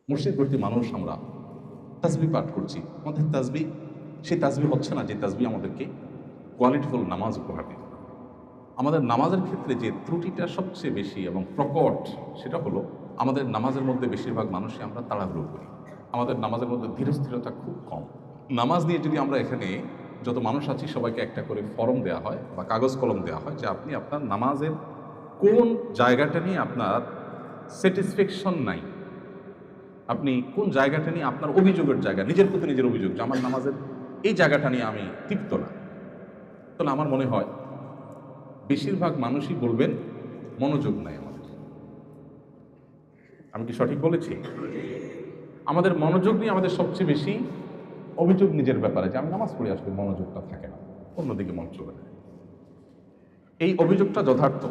মসজিদ ভর্তি মানুষ আমরা তাসবিহ পাঠ করছি, আমাদের তাসবিহ সেই তাসবিহ হচ্ছে না যে তাসবিহ আমাদেরকে কোয়ালিটিফুল নামাজ উপহার দিত। আমাদের নামাজের ক্ষেত্রে যে ত্রুটিটা সবচেয়ে বেশি এবং প্রকট, সেটা হলো আমাদের নামাজের মধ্যে বেশিরভাগ মানুষই আমরা তাড়াহুড়ো করি। আমাদের নামাজের মধ্যে ধীরস্থিরতা খুব কম। নামাজ নিয়ে যদি আমরা এখানে যত মানুষ আছি সবাইকে একটা করে ফর্ম দেওয়া হয় বা কাগজ কলম দেওয়া হয় যে আপনি আপনার নামাজের কোন জায়গাটা নিয়ে আপনার স্যাটিসফ্যাকশন নাই, আপনি কোন জায়গাটা নিয়ে আপনার অভিযোগের জায়গা, নিজের প্রতি নিজের অভিযোগ যে আমার নামাজের এই জায়গাটা নিয়ে আমি তৃপ্ত না, তাহলে আমার মনে হয় বেশিরভাগ মানুষই বলবেন মনোযোগ নাই আমাদের। আমি কি সঠিক বলেছি? আমাদের মনোযোগ নিয়ে আমাদের সবচেয়ে বেশি অভিযোগ নিজের ব্যাপারে, যে আমি নামাজ পড়ে আসলে মনোযোগটা থাকে না, অন্যদিকে মন চলে যায়। এই অভিযোগটা যথার্থ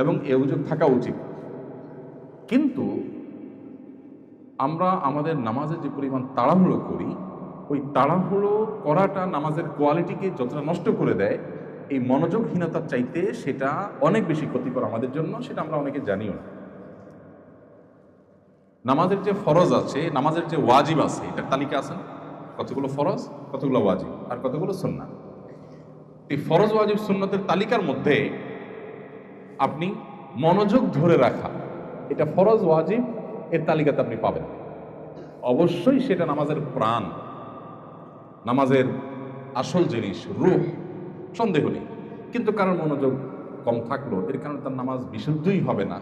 এবং এই অভিযোগ থাকা উচিত, কিন্তু আমরা আমাদের নামাজে যে পরিমাণ তাড়াহুড়ো করি, ওই তাড়াহুড়ো করাটা নামাজের কোয়ালিটিকে যতটা নষ্ট করে দেয়, এই মনোযোগহীনতার চাইতে সেটা অনেক বেশি ক্ষতিকর আমাদের জন্য। সেটা আমরা অনেকে জানিও না। নামাজের যে ফরজ আছে, নামাজের যে ওয়াজিব আছে, এটার তালিকা আছে না? কতগুলো ফরজ, কতগুলো ওয়াজিব, আর কতগুলো সুন্নাহ। এই ফরজ ওয়াজিব সুন্নতের তালিকার মধ্যে আপনি মনোযোগ ধরে রাখা, এটা ফরজ ওয়াজিব এর তালিকাতে আপনি পাবেন। অবশ্যই সেটা নামাজের প্রাণ, নামাজের আসল জিনিস, রূহ, সন্দেহ নেই। কিন্তু কারণ মনোযোগ কম থাকলো, এর কারণে তার নামাজ বিশুদ্ধই হবে না,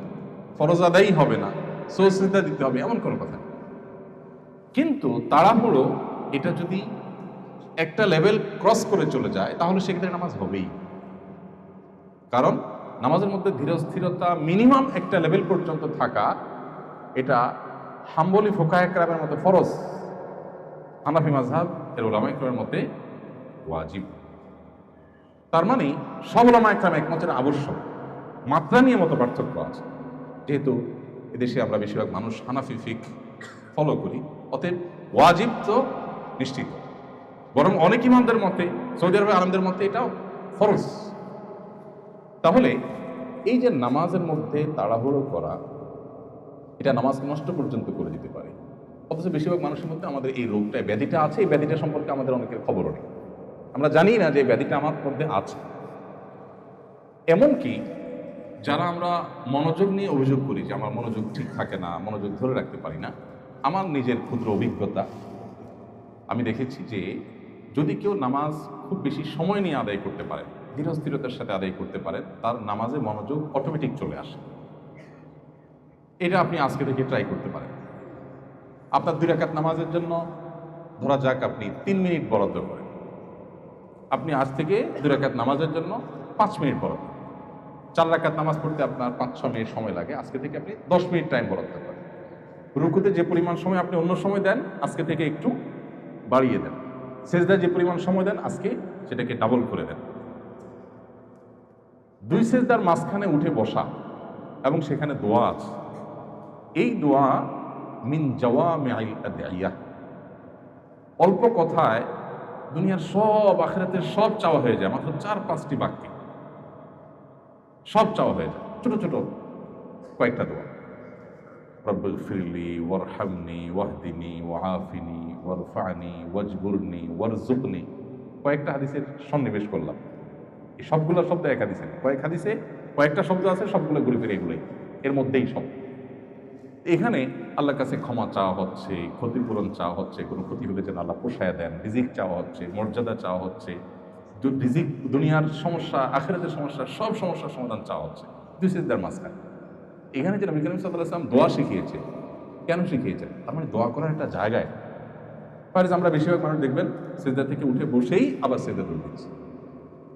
ফরজ আদায়ই হবে না, সজদা দিতে হবে, এমন কোনো কথা নেই। কিন্তু তাড়াহুড়ো এটা যদি একটা লেভেল ক্রস করে চলে যায়, তাহলে সেক্ষেত্রে নামাজ হবেই। কারণ নামাজের মধ্যে ধীরস্থিরতা মিনিমাম একটা লেভেল পর্যন্ত থাকা, এটা হাম্বলি ফুকাহে কেরামের মতে ফরজ, হানাফি মাযহাব এর উলামায়ে কেরামের মতে ওয়াজিব। তার মানে সব উলামায়ে কেরাম একমতের আবশ্যক। মাত্রা নিয়ে মত পার্থক্য আছে। যেহেতু এদেশে আমরা বেশিরভাগ মানুষ হানাফি ফিকহ ফলো করি, অতএব ওয়াজিব তো নিশ্চিত। বরং অনেক ইমামদের মতে, সৌদি আরবের আলেমদের মতে এটাও ফরজ। তাহলে এই যে নামাজের মধ্যে তাড়াহুড়ো করা, এটা নামাজকে নষ্ট পর্যন্ত করে দিতে পারে। অথচ বেশিরভাগ মানুষের মধ্যে আমাদের এই রোগটা, ব্যাধিটা আছে। এই ব্যাধিটা সম্পর্কে আমাদের অনেকের খবরও নেই, আমরা জানি না যে ব্যাধিটা আমার মধ্যে আছে। এমনকি যারা আমরা মনোযোগ নিয়ে অভিযোগ করি যে আমার মনোযোগ ঠিক থাকে না, মনোযোগ ধরে রাখতে পারি না, আমার নিজের ক্ষুদ্র অভিজ্ঞতা, আমি দেখেছি যে যদি কেউ নামাজ খুব বেশি সময় নিয়ে আদায় করতে পারে, ধীরস্থিরতার সাথে আদায় করতে পারে, তার নামাজে মনোযোগ অটোমেটিক চলে আসে। এটা আপনি আজকে থেকে ট্রাই করতে পারেন। আপনার 2 রাকাত নামাজের জন্য ধরা যাক আপনি 3 মিনিট বরাদ্দ করেন, আপনি আজ থেকে 2 রাকাত নামাজের জন্য 5 মিনিট বরাদ্দ। 4 রাকাত নামাজ পড়তে আপনার 5-6 মিনিট সময় লাগে, আজকে থেকে আপনি 10 মিনিট টাইম বরাদ্দ করেন। রুকুতে যে পরিমাণ সময় আপনি অন্য সময় দেন, আজকে থেকে একটু বাড়িয়ে দেন। সেজদায় যে পরিমাণ সময় দেন, আজকে সেটাকে ডাবল করে দেন। 2 সেজদার মাঝখানে উঠে বসা এবং সেখানে দোয়া আছে। এই দোয়া মিন জাওয়ামিআল আদিয়া, অল্প কথায় দুনিয়ার সব, আখিরাতের সব চাওয়া হয়ে যায়, মাত্র 4-5টি বাক্যে সব চাওয়া হয়ে যায়। ছোট ছোট কয়েকটা দোয়া, রব্বিগফিরলি ওয়ারহামনি ওয়াহদিনি ওয়াআফিনি ওয়ারফানি ওয়াজবুরনি ওয়ারযুকনি। কয়েকটা হাদিসের সন্নিবেশ করলাম। এই সবগুলো শব্দ এক হাদিসে নেই, কয়েক হাদিসে কয়েকটা শব্দ আছে, সবগুলো ঘুরে ফিরে এগুলোই, এর মধ্যেই সব। এখানে আল্লাহর কাছে ক্ষমা চাওয়া হচ্ছে, ক্ষতিপূরণ চাওয়া হচ্ছে, কোনো ক্ষতি হলে যেন আল্লাহ পোষায় দেন, রিজিক চাওয়া হচ্ছে, মর্যাদা চাওয়া হচ্ছে, রিজিক, দুনিয়ার সমস্যা, আখিরাতের সমস্যা, সব সমস্যার সমাধান চাওয়া হচ্ছে 2 সিজদার মাঝখানে। এখানে যে নবী করিম সাল্লাল্লাহু আলাইহি ওয়াসাল্লাম দোয়া শিখিয়েছে, কেন শিখিয়েছেন? তার মানে দোয়া করার একটা জায়গায়। ফার্জ আমরা বেশিরভাগ মানুষ দেখবেন সিজদা থেকে উঠে বসেই আবার সিজদা তুলে দিচ্ছে,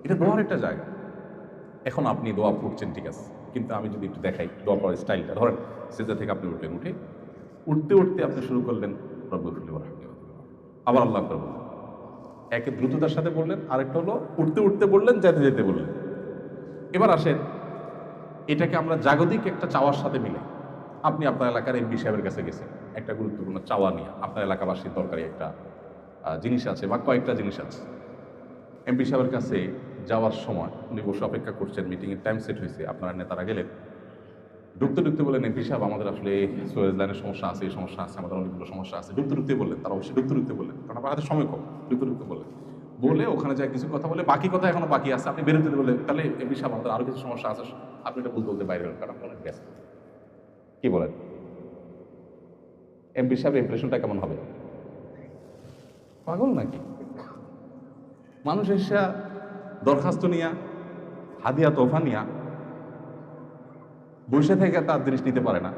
এটা দোয়ার একটা জায়গা। এখন আপনি দোয়া পড়ছেন, ঠিক আছে, কিন্তু আমি যদি একটু দেখাই দোয়া পড়ার স্টাইলটা। ধরেন সিজদা থেকে আপনি উঠলেন, উঠতে উঠতে আপনি শুরু করলেন রব্বিগফিরলি ওয়ারহামনি, আবার আল্লাহ আকবার বললেন। একে দ্রুততার সাথে বললেন, আরেকটা হলো উঠতে উঠতে বললেন, যেতে যেতে বললেন। এবার আসেন, এটাকে আমরা জাগতিক একটা চাওয়ার সাথে মিলে। আপনি আপনার এলাকার এমপি সাহেবের কাছে গেছেন একটা গুরুত্বপূর্ণ চাওয়া নিয়ে, আপনার এলাকাবাসীর দরকারি একটা জিনিস আছে বা কয়েকটা জিনিস আছে। এমপি সাহেবের কাছে যাওয়ার সময় উনি বসে অপেক্ষা করছেন, মিটিংয়ের টাইম সেট হয়েছে, আপনারা নেতারা গেলেন, ঢুকতে ঢুকতে বললেন এমপি সাহেব আমাদের আসলে সুয়েজ লাইনের সমস্যা আছে, এই সমস্যা আছে, আমাদের অনেকগুলো সমস্যা আছে। ঢুকতে ঢুকতে বললেন, তারা অবশ্যই ঢুকতে ঢুকতে বললেন, কারণ আমার হাতে সময় কম। ঢুকতে ঢুকতে বললেন, বলে ওখানে যায় কিছু কথা বলে, বাকি কথা এখনো বাকি আছে, আপনি বেরোতে বললেন, তাহলে এমপি সাহেব আমাদের আরো কিছু সমস্যা আছে, আপনি এটা বলতে বলতে বাইরে হলেন, কারণ আপনার ব্যস্ত। কি বলেন, এমপি সাহেবের ইমপ্রেশনটা কেমন হবে? পাগল নাকি? মানুষ এসে দরখাস্ত নিয়া, হাদিয়া তোফা নিয়া বসে থেকে তার জিনিস নিতে পারে না।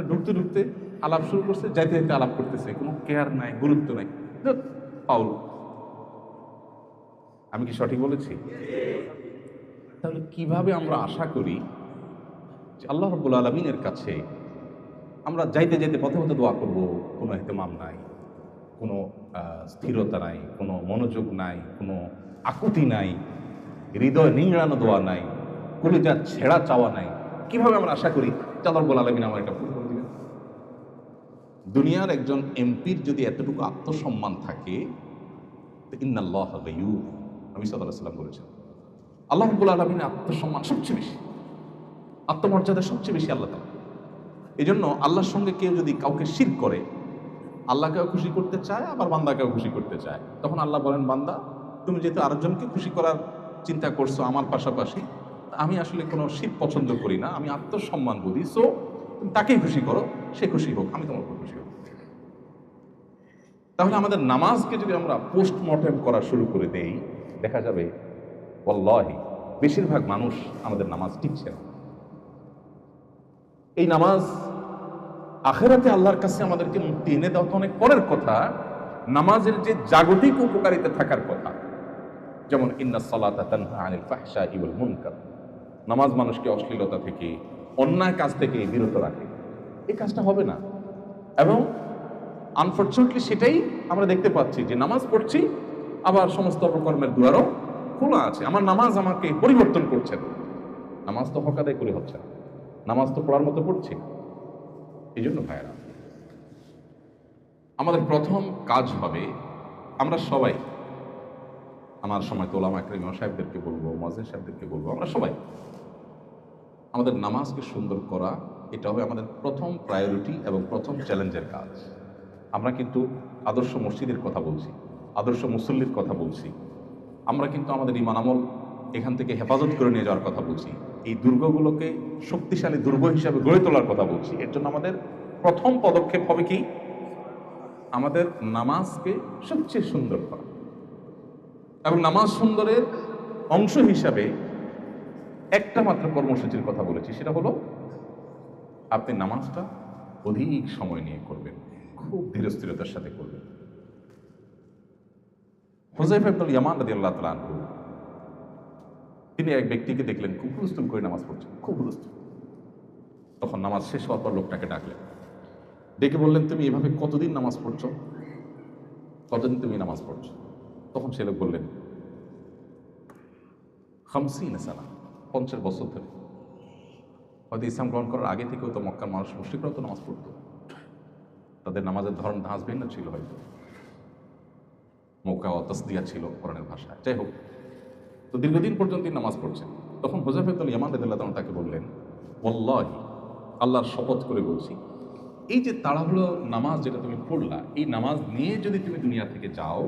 ঢুকতে ঢুকতে আলাপ শুরু করছে, যাইতে যাইতে আলাপ করতেছে, কোনো কেয়ার নাই, গুরুত্ব নাই। পাউল, আমি কি সঠিক বলেছি? তাহলে কিভাবে আমরা আশা করি যে আল্লাহ রাব্বুল আলামিনের কাছে আমরা যাইতে যাইতে পথে পথে দোয়া করব, কোনো ইহতিমাম নাই, কোনো স্থিরতা নাই, কোনো মনোযোগ নাই, কোনো আকুতি নাই, হৃদয় নিংড়ানো দোয়া নাই, কলিজা ছেঁড়া চাওয়া নাই। কিভাবে আমরা আশা করি যে আল্লাহ রাব্বুল আলামিন আমার এটা পূরণ করে দিবেন? দুনিয়ার একজন এমপির যদি এতটুকু আত্মসম্মান থাকে, ইন্নাল্লাহা গায়ুর, নবী সাল্লাল্লাহু আলাইহি ওয়াসাল্লাম বলেছেন, আল্লাহ রাব্বুল আলামিনের আত্মসম্মান সবচেয়ে বেশি, আত্মমর্যাদা সবচেয়ে বেশি আল্লাহ তাআলা। এই জন্য আল্লাহর সঙ্গে কেউ যদি কাউকে শিরক করে, আল্লাহকেও খুশি করতে চায়, আবার বান্দাকেও খুশি করতে চায়, তখন আল্লাহ বলেন, বান্দা তুমি যেহেতু আরেকজনকে খুশি করার চিন্তা করছো আমার পাশাপাশি, আমি আসলে কোনো শিরক পছন্দ করি না, আমি আত্মসম্মান বুঝি, সো তুমি তাকেই খুশি করো, সে খুশি হোক, আমি তোমার উপর খুশি হব। তাহলে আমাদের নামাজকে যদি আমরা পোস্টমর্টেম করা শুরু করে দেই, দেখা যাবে ওয়াল্লাহি বেশিরভাগ মানুষ আমাদের নামাজ টিকছে না। এই নামাজ আখিরাতে আল্লাহর কাছে আমাদেরকে মুক্তি এনে দেওয়া তো অনেক পরের কথা, নামাজের যে জাগতিক উপকারিতা থাকার কথা, যেমন ইন্নাস সালাতা তানহা আনিল ফাহশাই ওয়াল মুনকার, নামাজ মানুষকে অশ্লীলতা থেকে, অন্যায় কাজ থেকে বিরত রাখে, এই কাজটা হবে না। এবং আনফরচুনেটলি সেটাই আমরা দেখতে পাচ্ছি যে নামাজ পড়ছি, আবার সমস্ত অপকর্মের দুয়ারও খোলা আছে। আমার নামাজ আমাকে পরিবর্তন করছে না, নামাজ তো হক আদায় করে হচ্ছে না, নামাজ তো পড়ার মতো পড়ছি না। এই জন্য ভাইয়েরা, আমাদের প্রথম কাজ হবে, আমরা সবাই, আমার সময় তো ওলামা একরাম ইমাম সাহেবদেরকে বলবো, মুয়াজ্জিন সাহেবদেরকে বলবো, আমরা সবাই আমাদের নামাজকে সুন্দর করা, এটা হবে আমাদের প্রথম প্রায়োরিটি এবং প্রথম চ্যালেঞ্জের কাজ। আমরা কিন্তু আদর্শ মসজিদের কথা বলছি, আদর্শ মুসল্লির কথা বলছি, আমরা কিন্তু আমাদের ঈমান আমল এখান থেকে হেফাজত করে নিয়ে যাওয়ার কথা বলছি, এই দুর্গগুলোকে শক্তিশালী দুর্গ হিসাবে গড়ে তোলার কথা বলছি। এর জন্য আমাদের প্রথম পদক্ষেপ হবে কি? আমাদের নামাজকে সবচেয়ে সুন্দর করা। এবং নামাজ সুন্দরের অংশ হিসাবে একটা মাত্র কর্মসূচির কথা বলেছি, সেটা হলো আপনি নামাজটা অধিক সময় নিয়ে করবেন, খুব ধীরস্থিরতার সাথে করবেন। হুযায়ফা ইবনুল ইয়ামান রাদিয়াল্লাহু তাআলা আনহু, তিনি এক ব্যক্তিকে দেখলেন খুব হুলস্থুল করে নামাজ পড়ছেন, খুব হুলস্থুল। তখন নামাজ শেষ হওয়ার পর লোকটাকে ডাকলেন, ডেকে বললেন, তুমি এভাবে কতদিন নামাজ পড়ছো, কতদিন তুমি নামাজ পড়ছো? তখন সে লোক বললেন, 50 সানা, 50 বছর ধরে। হয়তো ইসলাম গ্রহণ করার আগে থেকেও তো মক্কার মানুষ, মুশরিকরাও তো নামাজ পড়তো, তাদের নামাজের ধরন ধাঁচ ভিন্ন ছিল, হয়তো মক্কা ও তাসদিয়া ছিল কোরআনের ভাষায়। যাই হোক, তো দীর্ঘদিন পর্যন্ত তিনি নামাজ পড়ছেন। তখন হুযায়ফা ইবনুল ইয়ামান রাদিয়াল্লাহু তাআলা তাকে বললেন, ওয়াল্লাহি, আল্লাহর শপথ করে বলছি, এই যে তাড়াহুড়ো নামাজ যেটা তুমি পড়লা, এই নামাজ নিয়ে যদি তুমি দুনিয়া থেকে যাও,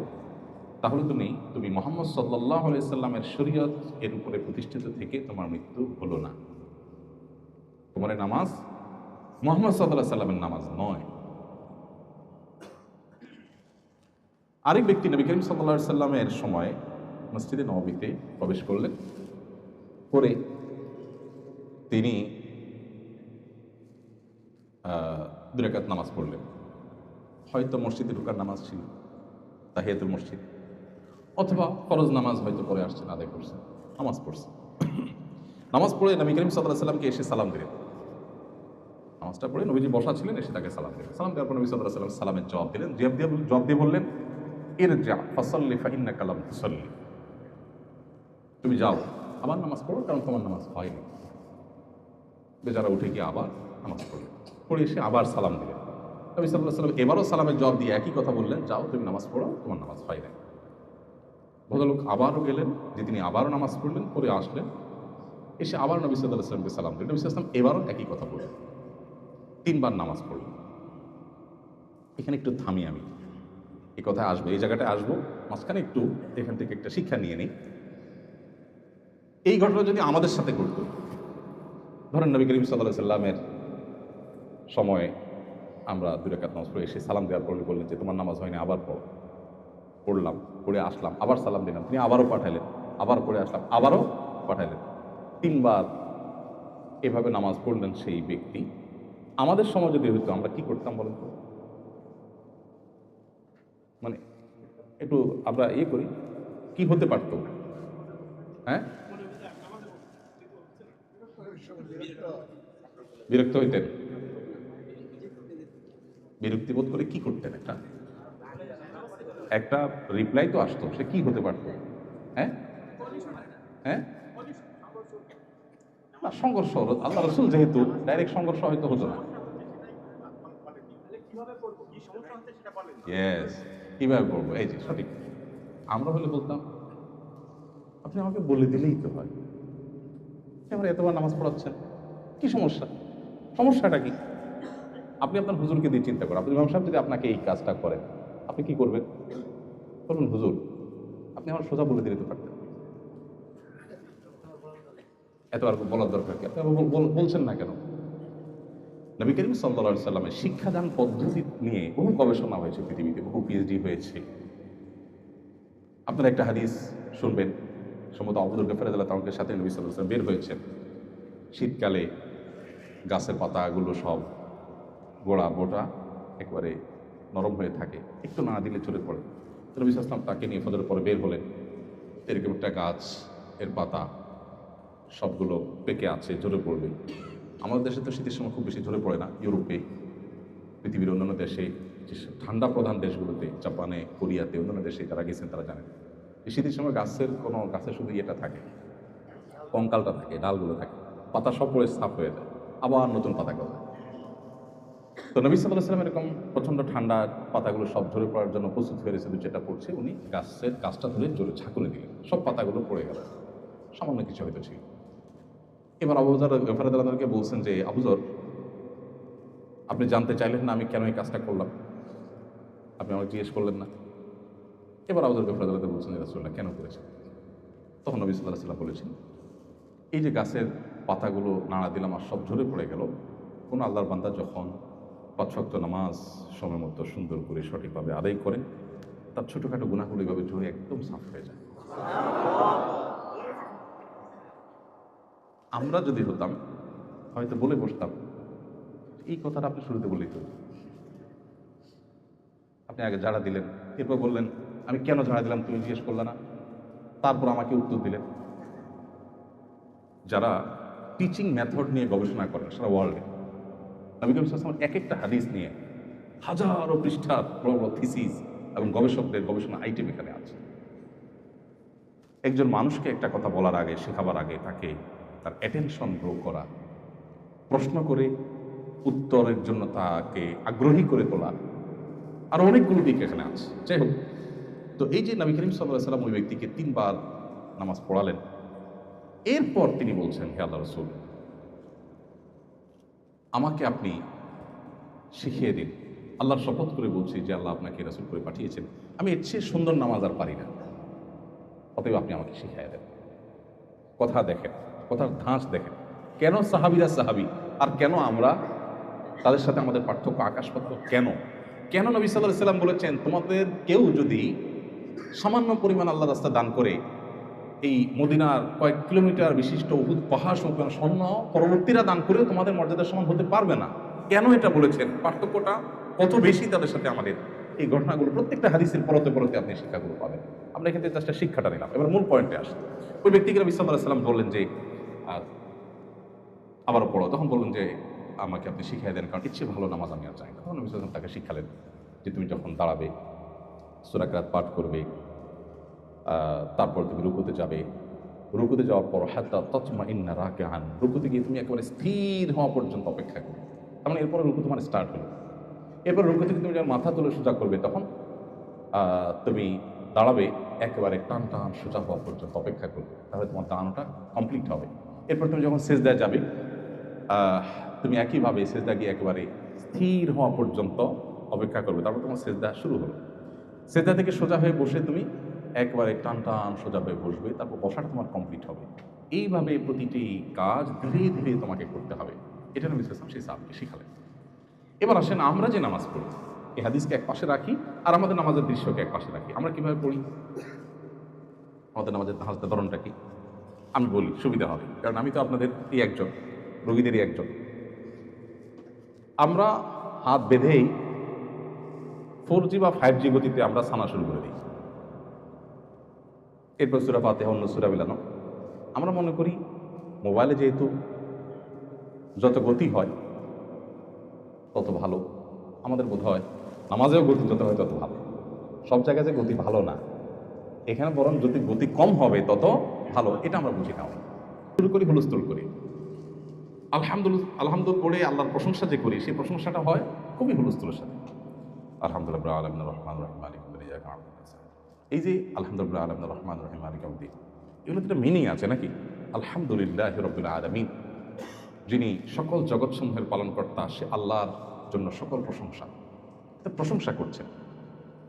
তাহলে তুমি মুহাম্মদ সাল্লাল্লাহু আলাইহি সাল্লামের শরীয়ত এর উপরে প্রতিষ্ঠিত থেকে তোমার মৃত্যু হলো না। তোমার এই নামাজ মুহাম্মদ সাল্লাল্লাহু আলাইহি সাল্লামের নামাজ নয়। আরেক ব্যক্তি নবী করিম সাল্লাল্লাহু আলাইহি সাল্লামের সময় মসজিদে নববীতে প্রবেশ করলেন, করে তিনি 2 রাকাত নামাজ পড়লেন। হয়তো মসজিদে ঢোকার নামাজ ছিল, তাহিয়াতুল মসজিদ, অথবা ফরজ নামাজ হয়তো পরে আসছেন, আদায় করছেন, নামাজ পড়ছেন। নামাজ পড়ে নবী করিম সাল্লাল্লাহু আলাইহি সাল্লামকে এসে সালাম দিলেন। নামাজটা পড়ে নবীজি বসা ছিলেন, এসে তাকে সালাম দিলেন। সালাম দেওয়ার পর নবী সাল্লাল্লাহু আলাইহি সাল্লাম সালামের জবাব দিলেন। জবাব দিয়ে বললেন, ইরজা ফাসাল্লি ফাইন্নাকা লাম তুসাল্লি, তুমি যাও আবার নামাজ পড়ো, কারণ তোমার নামাজ হয়নি। বেচারা উঠে গিয়ে আবার নামাজ পড়লেন, পড়ে এসে আবার সালাম দিলেন। নবী সাল্লাল্লাহু আলাইহি সাল্লাম এবারও সালামের জবাব দিয়ে একই কথা বললেন, যাও তুমি নামাজ পড়ো, তোমার নামাজ হয় নাই। ভদ্রলোক আবারও গেলেন, যে তিনি আবারও নামাজ পড়লেন, পড়ে আসলেন, এসে আবার নবী সাল্লাল্লাহু আলাইহি ওয়াসাল্লামকে সালাম দিলেন। নবী সাল্লাল্লাহু আলাইহি ওয়াসাল্লাম এবারও একই কথা বললেন, 3 বার নামাজ পড়লেন। এখানে একটু থামি আমি, এই কথায় আসবো, এই জায়গাটায় আসবো, মাঝখানে একটু এখান থেকে একটা শিক্ষা নিয়ে নিই। এই ঘটনা যদি আমাদের সাথে ঘটতো, ধরেন নবী করিম সাল্লাল্লাহু আলাইহি ওয়াসাল্লামের সময়ে আমরা 2 রাকাত নামাজ পড়ে এসে সালাম দেওয়ার পরে বললেন যে তোমার নামাজ হয়নি, আবার পড়ো। পড়লাম, পড়ে আসলাম, আবার সালাম দিলাম, তিনি আবারও পাঠাইলেন, আবার পড়ে আসলাম, আবারও পাঠাইলেন। 3 বার এভাবে নামাজ পড়লেন সেই ব্যক্তি। আমাদের সময় যদি হইতো আমরা কি করতাম বলেন তো? মানে একটু আমরা করি, কি হতে পারতো? হ্যাঁ, বিরক্ত হইতেন, বিরক্তিবোধ করে কি করতেন? একটা রিপ্লাই তো আসতো, সে কি হতে পারতো? হ্যাঁ হ্যাঁ, না সংঘর্ষ হলো, আল্লাহ রসুল যেহেতু ডাইরেক্ট সংঘর্ষ হয়তো হতো না। ইয়েস, কিভাবে বলবো, এই যে সঠিক। আমরা হলে বলতাম আপনি আমাকে বলে দিলেই তো হয়, আমার এতবার নামাজ পড়াচ্ছেন, কি সমস্যা, সমস্যাটা কি? আপনি আপনার হুজুরকে দিয়ে চিন্তা করেন, আপনি ইমাম সাহেব যদি আপনাকে এই কাজটা করেন, আপনি কি করবেন? বলুন হুজুর আপনি আমার সোজা বলে দিতে পারতেন, এতবার বলার দরকার কি? আপনি বলছেন না কেন? নবী করিম সাল্লাল্লাহু আলাইহি সাল্লামের শিক্ষাদান পদ্ধতি নিয়ে বহু গবেষণা হয়েছে পৃথিবীতে, বহু পিএইচডি হয়েছে। আপনারা একটা হাদিস শুনবেন, সম্ভবত আবু যর গফার রাদিয়াল্লাহু তাআলার সাথে নবী সাল্লাল্লাহু আলাইহি ওয়াসাল্লাম বের হয়েছেন। শীতকালে গাছের পাতাগুলো সব গোড়া বোটা একবারে নরম হয়ে থাকে, একটু না দিলে ঝরে পড়ে। নবী সাল্লাল্লাহু আলাইহি ওয়াসাল্লাম তাকে নিয়ে ফজরের পরে বের হলেন। এরকম একটা গাছ, এর পাতা সবগুলো পেকে আছে, ঝরে পড়বে। আমাদের দেশে তো শীতের সময় খুব বেশি ঝরে পড়ে না, ইউরোপে, পৃথিবীর অন্যান্য দেশে, যে ঠান্ডা প্রধান দেশগুলোতে, জাপানে, কোরিয়াতে, অন্যান্য দেশে যারা গেছেন তারা জানেন এই শীতের সময় গাছের শুধু ইয়েটা থাকে, কঙ্কালটা থাকে, ডালগুলো থাকে, পাতা সব পরে সাফ হয়ে যায়, আবার নতুন পাতা গজায়। তো নবী সাল্লাল্লাহু আলাইহি ওয়াসাল্লাম এরকম প্রচণ্ড ঠান্ডা, পাতাগুলো সব ঝরে পড়ার জন্য প্রস্তুত হয়ে রয়েছে, যেটা পড়ছে উনি গাছটা ধরে জোরে ঝাঁকুনি দিলেন, সব পাতাগুলো পড়ে গেল, সামান্য কিছু হয়তো ছিল। এবার আবু যর গফার রাদিয়াল্লাহু তাআলাকে বলছেন যে আবু যর, আপনি জানতে চাইলেন না আমি কেন এই কাজটা করলাম, আপনি আমাকে জিজ্ঞেস করলেন না। এবার আবু যর গফার রাদিয়াল্লাহু তাআলা বলছেন যে রাসূলুল্লাহ কেন করেছেন? তখন নবী সাল্লাল্লাহু আলাইহি ওয়াসাল্লাম বলেছেন, এই যে গাছের পাতাগুলো নাড়া দিলাম আর সব ঝরে পড়ে গেল, কোন আল্লাহর বান্দা যখন 5 ওয়াক্ত নামাজ সময় মতো সুন্দর করে সঠিকভাবে আদায় করে, তার ছোটোখাটো গুনাহগুলো এইভাবে ঝরে একদম সাফ হয়ে যায়। আমরা যদি হতাম হয়তো বলে বসতাম, এই কথাটা আপনি শুরুতে বললেই তো, আপনি আগে ঝাড়া দিলেন, এরপর বললেন আমি কেন ঝাড়া দিলাম তুমি জিজ্ঞেস করলে না, তারপর আমাকে উত্তর দিলেন। যারা টিচিং মেথড নিয়ে গবেষণা করেন সারা ওয়ার্ল্ডে, নবী করিম সাল্লাল্লাহু আলাইহি ওয়াসাল্লাম এক একটা হাদিস নিয়ে হাজারো পৃষ্ঠার বড় বড় থিসিস এবং গবেষকদের গবেষণা আইটেম এখানে আছে। একজন মানুষকে একটা কথা বলার আগে, শেখাবার আগে তাকে তার অ্যাটেনশন গ্রো করা, প্রশ্ন করে উত্তরের জন্য তাকে আগ্রহী করে তোলা, আর অনেকগুলো দিক এখানে আছে। যাই হোক, তো এই যে নবী করিম সাল্লাল্লাহু আলাইহি ওয়াসাল্লাম ওই ব্যক্তিকে 3 বার নামাজ পড়ালেন, এরপর তিনি বলছেন হে আল্লাহ রাসূল, আমাকে আপনি শিখিয়ে দিন, আল্লাহর শপথ করে বলছি যে আল্লাহ আপনাকে রাসূল করে পাঠিয়েছেন, আমি এর চেয়ে সুন্দর নামাজ আর পারি না, অতএব আপনি আমাকে শিখিয়ে দেন। কথা দেখেন, কথার ধাঁচ দেখেন, কেন সাহাবীরা সাহাবী আর কেন আমরা, তাদের সাথে আমাদের পার্থক্য আকাশপাত্র। কেন কেন নবী সাল্লাল্লাহু আলাইহি ওয়াসাল্লাম বলেছেন তোমাদের কেউ যদি সামান্য পরিমাণ আল্লাহ রাস্তা দান করে, এই মদিনার কয়েক কিলোমিটার বিশিষ্ট উহুদ পাহাড় সমান স্বর্ণ পরবর্তীরা দান করেও তোমাদের মর্যাদার সমান হতে পারবে না। কেন এটা বলেছেন, পার্থক্যটা কত বেশি তাদের সাথে আমাদের, এই ঘটনাগুলো প্রত্যেকটা হাদিসের পরতে পরতে আপনি শিক্ষাগুলো পাবেন। আমরা এখানে জাস্ট শিক্ষাটা নিলাম, এবার মূল পয়েন্টে আসি। ওই ব্যক্তিকে নবী সাল্লাল্লাহু আলাইহি ওয়াসাল্লাম বললেন যে আবারও পড়ো, তখন বললেন যে আমাকে আপনি শিখিয়ে দেন, কারণ ইচ্ছে ভালো নামাজ আমি আর চাই না। তখন নবী সাল্লাল্লাহু আলাইহি ওয়াসাল্লাম তাকে শিখালেন যে তুমি যখন দাঁড়াবে সূরা কিরাত পাঠ করবে, তারপর তুমি রুকুতে যাবে, রুকুতে যাওয়ার পর হাত্তা তাতমাইন্না রাকিআন, রুকুতে গিয়ে তুমি একেবারে স্থির হওয়া পর্যন্ত অপেক্ষা করবে। তার মানে এরপরে রুকু তোমার স্টার্ট হলো। এরপর রুকু থেকে তুমি যখন মাথা তুলে সোজা করবে, তখন তুমি দাঁড়াবে, একেবারে টান টান সোজা হওয়া পর্যন্ত অপেক্ষা করবে, তাহলে তোমার দাঁড়ানোটা কমপ্লিট হবে। এরপর তুমি যখন সেজদায় যাবে, তুমি একইভাবে সেজদা গিয়ে একেবারে স্থির হওয়া পর্যন্ত অপেক্ষা করবে। তারপর তোমার সেজদা শুরু হলো। সেজদা থেকে সোজা হয়ে বসে তুমি একবারে টান টান সোজা হয়ে বসবে, তারপর বসাটা তোমার কমপ্লিট হবে। এইভাবে প্রতিটি কাজ ধীরে ধীরে তোমাকে করতে হবে। এটা নবী সাল্লাল্লাহু আলাইহি ওয়াসাল্লাম সেই সাহাবীকে শিখালেন। এবার আসেন আমরা যে নামাজ পড়ি, এই হাদিসকে এক পাশে রাখি আর আমাদের নামাজের দৃশ্যকে এক পাশে রাখি। আমরা কিভাবে পড়ি, আমাদের নামাজের ধরনটা কি আমি বলি, সুবিধা হবে, কারণ আমি তো আপনাদের এই একজন, রোগীদেরই একজন। আমরা হাত বেঁধেই 4G বা 5G গতিতে আমরা সানা শুরু করে দিই। এরপর সূরা ফাতিহা, অন্য সূরা মিলানো। আমরা মনে করি মোবাইলে যেহেতু যত গতি হয় তত ভালো, আমাদের বোধ হয় নামাজেও গতি যত হয় তত ভালো। সব জায়গায় যে গতি ভালো না, এখানে বরং যদি গতি কম হবে তত ভালো, এটা আমরা বুঝি না। শুরু করি হুলস্থুল করি, আলহামদুলিল্লাহ পড়ে আল্লাহর প্রশংসা যে করি, সেই প্রশংসাটা হয় খুবই হুলস্থুলের সাথে। আলহামদুলিল্লাহ আলামিন রহমান রহিম মালিক ইয়াউমিদ্দিন। এই যে আলহামদুলিল্লাহ আলামিন রহমান রহিম মালিক ইয়াউমিদ্দিন, এগুলো তো একটা মিনিং আছে নাকি? আলহামদুলিল্লাহি রাব্বিল আলামিন, যিনি সকল জগৎসমূহের পালনকর্তা, সে আল্লাহর জন্য সকল প্রশংসা, প্রশংসা করছেন।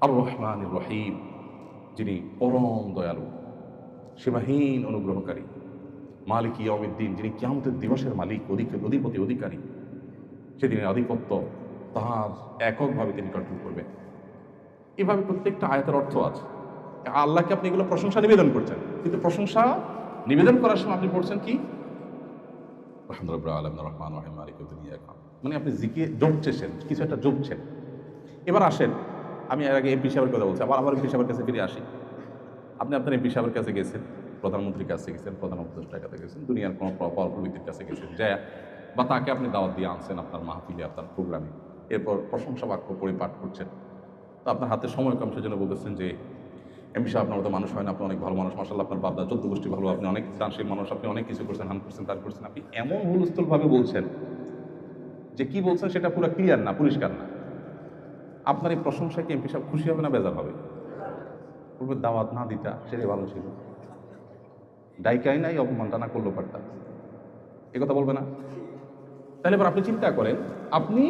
আর রহমানির রহিম, যিনি পরম দয়ালু, সীমাহীন অনুগ্রহকারী। মালিক ইয়াউমিদ্দিন, যিনি কিয়ামতের দিবসের মালিক, অধিপতি, অধিকারী। সেদিনের আধিপত্য তাহার এককভাবে তিনি কন্ট্রোল করবেন। এভাবে প্রত্যেকটা আয়াতের অর্থ আছে। আল্লাহকে আপনি এগুলো প্রশংসা নিবেদন করছেন, কিন্তু প্রশংসা নিবেদন করার সময় আপনি পড়ছেন কি? আলহামদুলিল্লাহ আলামিন রহমান রহিম মালিক ইয়াউমিদ্দিন। মানে আপনি জপছেন, কিছু একটা জপছেন। এবার আসেন, আমি এর আগে এমপি সাহেবের কথা বলছি, আবার এমপি সাহেবের কাছে ফিরে আসি। আপনি আপনার এমপি সাহেবের কাছে গেছেন, প্রধানমন্ত্রীর কাছে গেছেন, প্রধান উপদেষ্টার কাছে গেছেন, দুনিয়ার কোনো পাওয়ারফুল ব্যক্তির কাছে গেছেন, যায় বা তাকে আপনি দাওয়াত দিয়ে আনছেন আপনার মাহফিলে, আপনার প্রোগ্রামে। এরপর প্রশংসা বাক্য পরিপাঠ করছেন। তো আপনার হাতে সময় কম, সেজন্য বলতেছেন যে এমপি সাহেব আপনার মতো মানুষ হয় না, আপনি অনেক ভালো মানুষ, মাশাআল্লাহ আপনার বাপদা 14 গোষ্ঠী ভালো, আপনি অনেক দানশীল মানুষ, আপনি অনেক কিছু করছেন, হান করছেন, তার করছেন। আপনি এমন হুলস্থুলভাবে বলছেন যে কি বলছেন সেটা পুরো ক্লিয়ার না, পরিষ্কার না। আপনার এই প্রশংসায় কি এমপি সাহেব খুশি হবে না বেজার হবে? পূর্বে দাওয়াত না দিতা সেটাই ভালো ছিল, ডাইকাই নাই, অপমানটা না করলেও পারতাম, এ কথা বলবে না? তাহলে এবার আপনি চিন্তা করেন, আপনি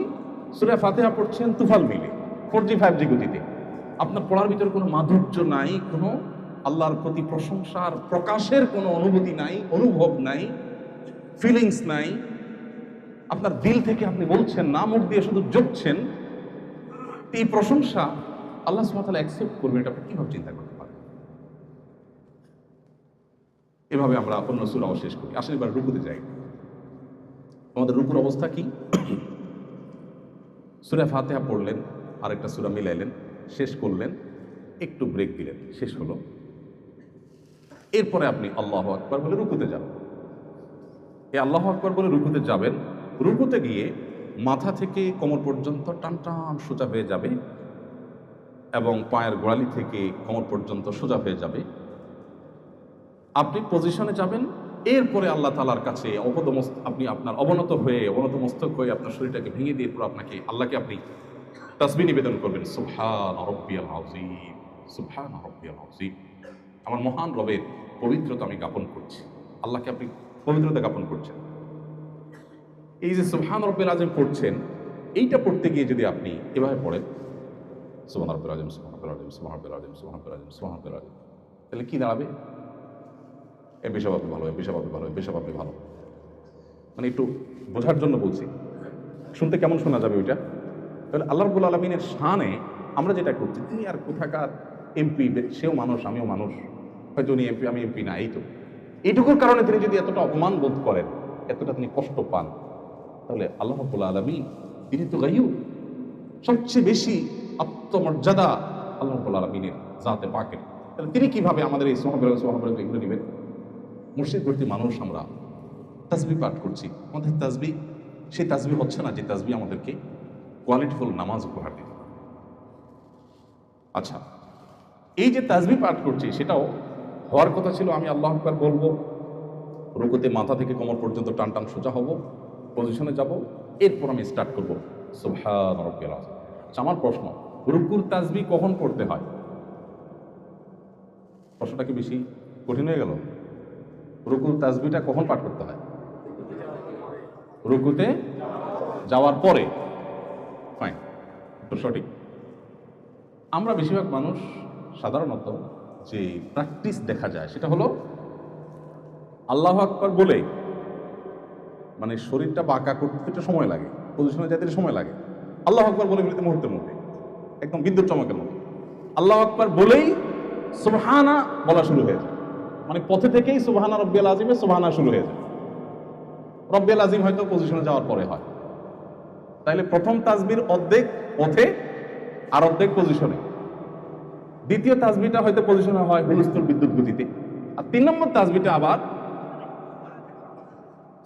সূরা ফাতিহা পড়ছেন তুফাল মিলে 4G 5G গতিতে, আপনার পড়ার ভিতরে কোনো মাধুর্য নাই, কোনো আল্লাহর প্রতি প্রশংসার প্রকাশের কোনো অনুভূতি নাই, অনুভব নাই, ফিলিংস নাই, আপনার দিল থেকে আপনি বলছেন না, মুখ দিয়ে শুধু জপছেন। এই প্রশংসা আল্লাহ সুবহানাহু ওয়া তাআলা অ্যাকসেপ্ট করবেন, এটা আপনি কিভাবে চিন্তা করতে পারেন? এভাবে আমরা অন্য সূরাও শেষ করি। আসলে এবার রুকুতে যাই। আমাদের রুকুর অবস্থা কি? সূরা ফাতিহা পড়লেন, আরেকটা সূরা মিলাইলেন, শেষ করলেন, একটু ব্রেক দিলেন, শেষ হলো। এরপরে আপনি আল্লাহু আকবার বলে রুকুতে যাবেন। এই আল্লাহু আকবার বলে রুকুতে যাবেন। রুকুতে গিয়ে মাথা থেকে কোমর পর্যন্ত টান টান সোজা হয়ে যাবে এবং পায়ের গোড়ালি থেকে কোমর পর্যন্ত সোজা হয়ে যাবে। আপনি পজিশনে যাবেন। এরপরে আল্লাহ তাআলার কাছে আপনি আপনার অবনত মস্তক হয়ে আপনার শরীরটাকে ভেঙে দিয়ে পুরো আল্লাহকে আপনি তাসবিহ নিবেদন করবেন। সুবহান রাব্বিয়াল আযীম, সুবহান রাব্বিয়াল আযীম। আমার মহান রবের পবিত্রতা আমি জ্ঞাপন করছি। আল্লাহকে আপনি পবিত্রতা জ্ঞাপন করছেন। এই যে সুবহান রাব্বিয়াল আযীম পড়ছেন, এইটা পড়তে গিয়ে যদি আপনি এভাবে পড়েন সুবহান রাব্বিয়াল আযীম, সুবহান রাব্বিয়াল আযীম, সুবহান রাব্বিয়াল আযীম, সুবহান রাব্বিয়াল আযীম, সুবহান রাব্বিয়াল আযীম, তাহলে কি দাঁড়াবে? এমপি সাহেব আপনি ভালো, এমপি সাহেব আপনি ভালো, এমপি সাহেব আপনি ভালো। মানে একটু বোঝার জন্য বলছি, শুনতে কেমন শোনা যাবে ওইটা? তাহলে আল্লাহ রাব্বুল আলামিনের শানে আমরা যেটা করছি, তিনি আর কোথাকার এমপি, সেও মানুষ, আমিও মানুষ, হয়তো উনি এমপি, আমি এমপি না, এই তো এইটুকুর কারণে তিনি যদি এতটা অপমান বোধ করেন, এতটা তিনি কষ্ট পান, তাহলে আল্লাহ রাব্বুল আলামিন তিনি তো গায়ুব, সবচেয়ে বেশি আত্মমর্যাদা আল্লাহ রাব্বুল আলামিনের জাতে পাকের। তাহলে তিনি কিভাবে আমাদের এই সুবহানাল্লাহ এগুলো নেবেন? মুর্শিদ ভর্তি মানুষ আমরা, তাসবিহ পাঠ করছি, আমাদের তাসবিহ সেই তাসবিহ হচ্ছে না যে তাসবিহ আমাদেরকে কোয়ালিটিফুল নামাজ উপহার দিতে। আচ্ছা, এই যে তাসবিহ পাঠ করছি সেটাও হওয়ার কথা ছিল আমি আল্লাহু আকবার বলবো, রুকুতে মাথা থেকে কোমর পর্যন্ত টান টান সোজা হব, পজিশনে যাব, এরপর আমি স্টার্ট করব সুবহান রাব্বিয়াল আযীম। আচ্ছা, আমার প্রশ্ন, রুকুর তাসবিহ কখন পড়তে হয়? প্রশ্নটা কি বেশি কঠিন হয়ে গেল? রুকুর তাসবিহটা কখন পাঠ করতে হয়? রুকুতে যাওয়ার পরে। ফাইন, তো সঠিক। আমরা বেশিরভাগ মানুষ সাধারণত যে প্র্যাকটিস দেখা যায় সেটা হলো আল্লাহু আকবার বলে, মানে শরীরটা বাঁকা করতে একটু সময় লাগে, পজিশনে যেতে সময় লাগে। আল্লাহু আকবার বলে ফেলতে মুহূর্তের মধ্যে, একদম বিদ্যুৎ চমকের মতো আল্লাহু আকবার বলেই সুবহানা বলা শুরু হয়ে যায়। মানে পথে থেকেই সুবহানা রব্বিয়াল আযীমে সুবহানা শুরু হয়ে যায়। রব্বিয়াল আযীম হয়তো পজিশনে যাওয়ার পরে হয়। তাইলে প্রথম তাসবির অর্ধেক পথে আর অর্ধেক পজিশনে। দ্বিতীয় তাসবিটা হয়তো পজিশনে হয় হুলস্থুল বিদ্যুৎ গতিতে। আর 3 নম্বর তাসবিটা আবার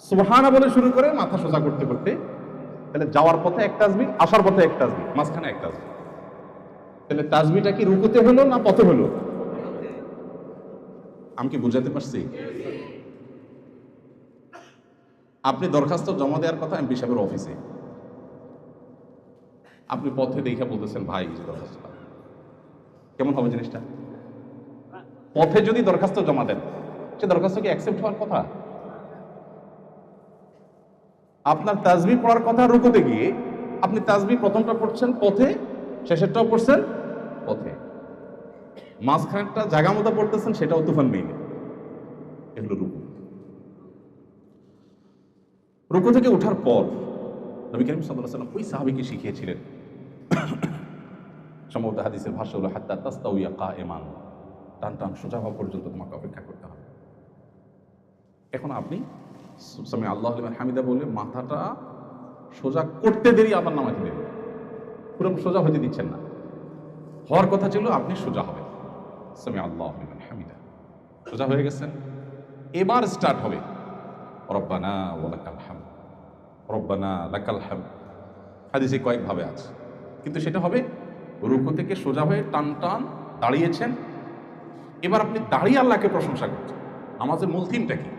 সুবহানা বলে শুরু করে মাথা সোজা করতে করতে, তাহলে যাওয়ার পথে এক তাসবি, আসার পথে এক তাসবি, মাঝখানে এক তাসবি। তাহলে তাসবিটা কি রুকুতে হলো না পথে হলো? আমি কি বুঝাতে পারছি? আপনি দরখাস্ত জমা দেওয়ার কথা এমপি সাহেবের অফিসে, আপনি পথে দেখে বলতেছেন ভাই এই যে দরখাস্তটা, কেমন হবে জিনিসটা? পথে যদি দরখাস্ত জমা দেন, সে দরখাস্ত কি অ্যাকসেপ্ট হওয়ার কথা? আপনার তাসবিহ পড়ার কথা রুকুতে গিয়ে, আপনি তাসবিহ প্রথমটা পড়ছেন পথে, শেষেরটাও পড়ছেন পথে, মাঝখানেরটা জায়গা মতো পড়তেছেন সেটাও তুফান মেইনে। এগুলো রুকু। রুকু থেকে ওঠার পর নবী করিম সাল্লাল্লাহু আলাইহি ওয়াসাল্লাম ওই সাহাবীকে শিখিয়েছিলেন, সম্ভবত হাদিসের ভাষ্য হলো হাত্তা তাস্তাউইয়া কায়েমান, টান টান সোজা হওয়া পর্যন্ত তোমাকে অপেক্ষা করতে হবে। এখন আপনি সামি আল্লাহু লিমান হামিদা বলে মাথাটা সোজা করতে দেরি, আবার নামাতে দেরি, পুরো সোজা হতে দিচ্ছেন না। হওয়ার কথা ছিল আপনি সোজা হবেন, সামি আল্লাহু লিমান হামিদা, সোজা হয়ে গেছেন। এবার স্টার্ট হবে রব্বানা ওয়া লাকাল হামদ, রব্বানা লাকাল হামদ। হাদিসে কয়েকভাবে আছে, কিন্তু সেটা হবে রুকু থেকে সোজা হয়ে টান টান দাঁড়িয়েছেন। এবার আপনি দাঁড়িয়ে আল্লাহকে প্রশংসা করছেন। আমাদের মূল থিমটা কি?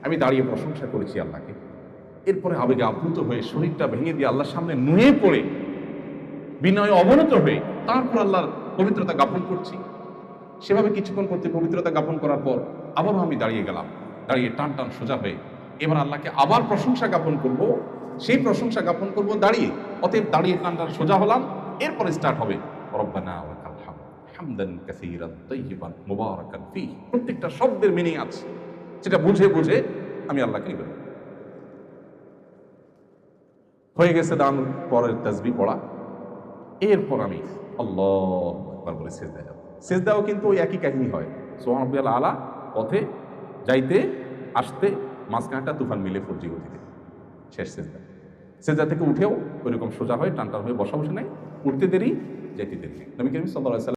আমি দাঁড়িয়ে প্রশংসা করেছি আল্লাহকে। এরপরে আবেগে আপ্লুত হয়ে শরীরটা ভেঙে দিয়ে আল্লাহর সামনে নুয়ে পড়ে বিনয় অবনত হয়ে তারপর আল্লাহর পবিত্রতা জ্ঞাপন করছি। সেভাবে কিছুক্ষণ করতে পবিত্রতা জ্ঞাপন করার পর আবারও আমি দাঁড়িয়ে গেলাম, দাঁড়িয়ে টান টান সোজা হয়ে এবার আল্লাহকে আবার প্রশংসা জ্ঞাপন করব। সেই প্রশংসা জ্ঞাপন করব দাঁড়িয়ে, অতএব দাঁড়িয়ে টান টান সোজা হলাম। এরপরে স্টার্ট হবে রব্বানা ওয়া লাকাল হামদ হামদান কাসীরান তাইয়িবান মুবারাকান ফীহি। প্রত্যেকটা শব্দের মিনিং আছে, সেটা বুঝে বুঝে আমি আল্লাহকে নিবেদন। হয়ে গেছে দান পরের তাসবিহ পড়া। এরপর আমি আল্লাহু আকবার বলে সিজদা যাব। সিজদাও কিন্তু ওই একই কাহিনী হয়, সুবহান রাব্বিয়াল আলা পথে যাইতে আসতে মাঝখানটা তুফান মিলে ফরজি গতিতে শেষ সিজদা। সিজদা থেকে উঠেও ওইরকম সোজা হয়ে টান টান হয়ে বসা বসে নাই, উঠতে দেরি যেতে দেরি। নবী করিম সাল্লাল্লাহু আলাইহি ওয়াসাল্লাম